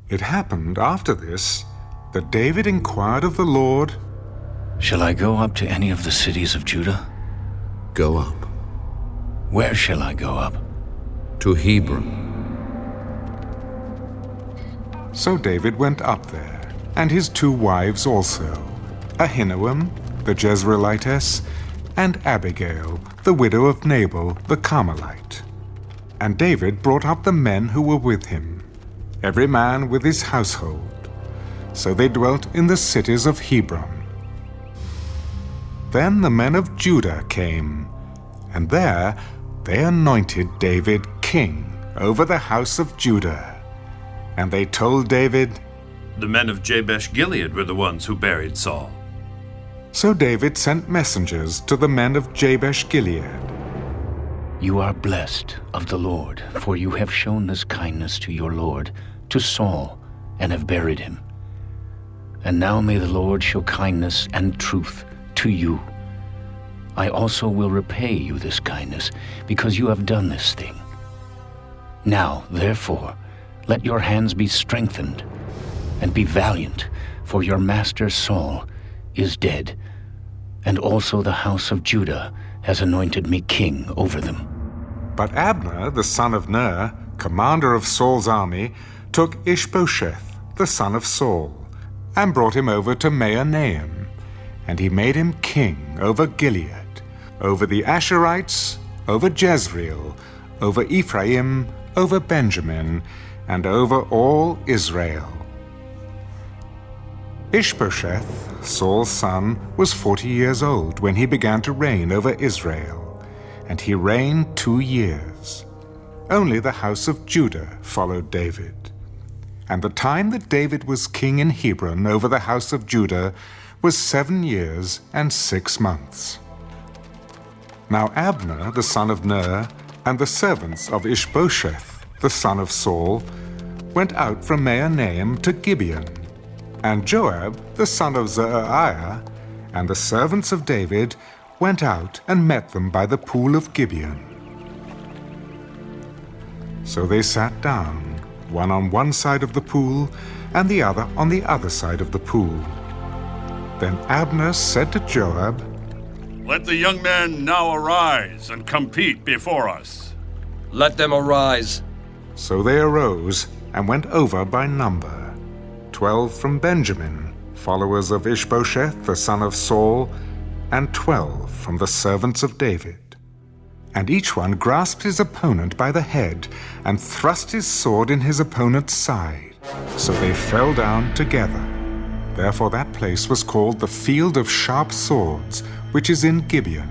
It happened after this that David inquired of the Lord, "Shall I go up to any of the cities of Judah? Go up. Where shall I go up?" To Hebron. So David went up there, and his 2 wives also, Ahinoam, the Jezreelitess, and Abigail, the widow of Nabal the Carmelite. And David brought up the men who were with him, every man with his household. So they dwelt in the cities of Hebron. Then the men of Judah came, and there they anointed David king over the house of Judah. And they told David, "The men of Jabesh Gilead were the ones who buried Saul." So David sent messengers to the men of Jabesh Gilead. "You are blessed of the Lord, for you have shown this kindness to your Lord, to Saul, and have buried him. And now may the Lord show kindness and truth to you. I also will repay you this kindness, because you have done this thing. Now, therefore, let your hands be strengthened, and be valiant, for your master Saul is dead, and also the house of Judah has anointed me king over them." But Abner, the son of Ner, commander of Saul's army, took Ishbosheth, the son of Saul, and brought him over to Mahanaim, and he made him king over Gilead, over the Asherites, over Jezreel, over Ephraim, over Benjamin, and over all Israel. Ishbosheth, Saul's son, was 40 years old when he began to reign over Israel, and he reigned 2 years. Only the house of Judah followed David. And the time that David was king in Hebron over the house of Judah was 7 years and 6 months. Now Abner, the son of Ner, and the servants of Ishbosheth, the son of Saul, went out from Mahanaim to Gibeon. And Joab, the son of Zeruiah, and the servants of David went out and met them by the pool of Gibeon. So they sat down, one on one side of the pool, and the other on the other side of the pool. Then Abner said to Joab, "Let the young men now arise and compete before us." "Let them arise." So they arose and went over by number, 12 from Benjamin, followers of Ishbosheth the son of Saul, and 12 from the servants of David. And each one grasped his opponent by the head and thrust his sword in his opponent's side. So they fell down together. Therefore that place was called the Field of Sharp Swords, which is in Gibeon.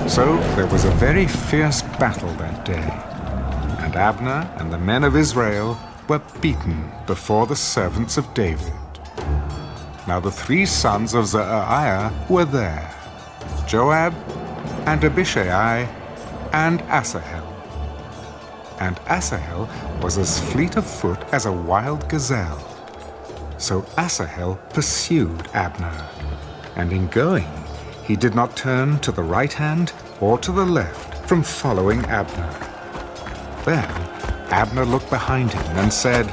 So there was a very fierce battle that day, and Abner and the men of Israel were beaten before the servants of David. Now the 3 sons of Zeruiah were there, Joab, and Abishai, and Asahel. And Asahel was as fleet of foot as a wild gazelle. So Asahel pursued Abner, and in going, he did not turn to the right hand or to the left from following Abner. Then Abner looked behind him and said,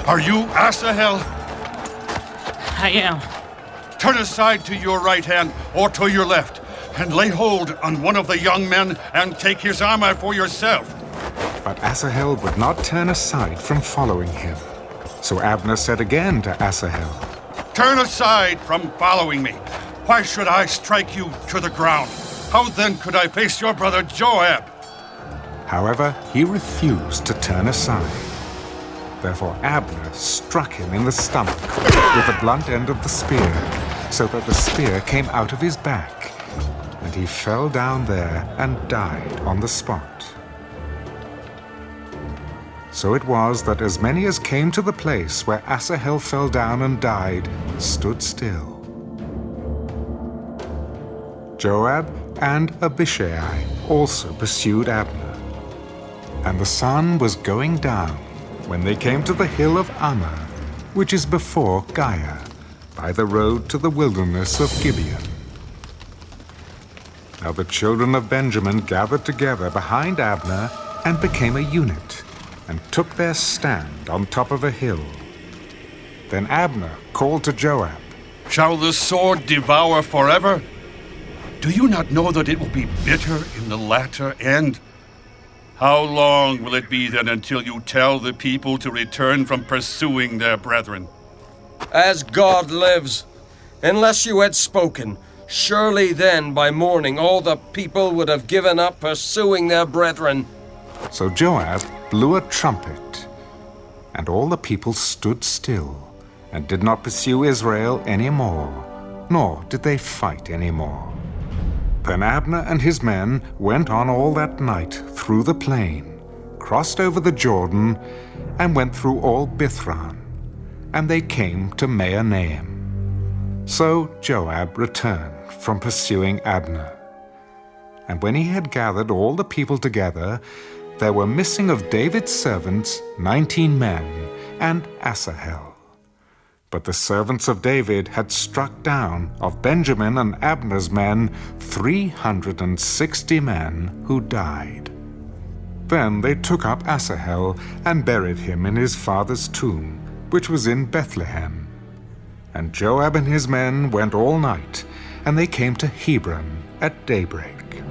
"Are you Asahel? I am." Turn aside to your right hand or to your left, and lay hold on one of the young men and take his armor for yourself." But Asahel would not turn aside from following him. So Abner said again to Asahel, "Turn aside from following me. Why should I strike you to the ground? How then could I face your brother Joab?" However, he refused to turn aside. Therefore Abner struck him in the stomach with the blunt end of the spear, so that the spear came out of his back, and he fell down there and died on the spot. So it was that as many as came to the place where Asahel fell down and died stood still. Joab and Abishai also pursued Abner. And the sun was going down when they came to the hill of Ammah, which is before Giah, by the road to the wilderness of Gibeon. Now the children of Benjamin gathered together behind Abner and became a unit, and took their stand on top of a hill. Then Abner called to Joab, Shall the sword devour forever? Do you not know that it will be bitter in the latter end? How long will it be then until you tell the people to return from pursuing their brethren? As God lives, unless you had spoken, surely then by morning all the people would have given up pursuing their brethren. So Joab blew a trumpet, and all the people stood still, and did not pursue Israel any more, nor did they fight any more. Then Abner and his men went on all that night through the plain, crossed over the Jordan, and went through all Bithran, and they came to Mahanaim. So Joab returned from pursuing Abner. And when he had gathered all the people together, there were missing of David's servants 19 men, and Asahel. But the servants of David had struck down of Benjamin and Abner's men 360 men who died. Then they took up Asahel and buried him in his father's tomb, which was in Bethlehem. And Joab and his men went all night, and they came to Hebron at daybreak.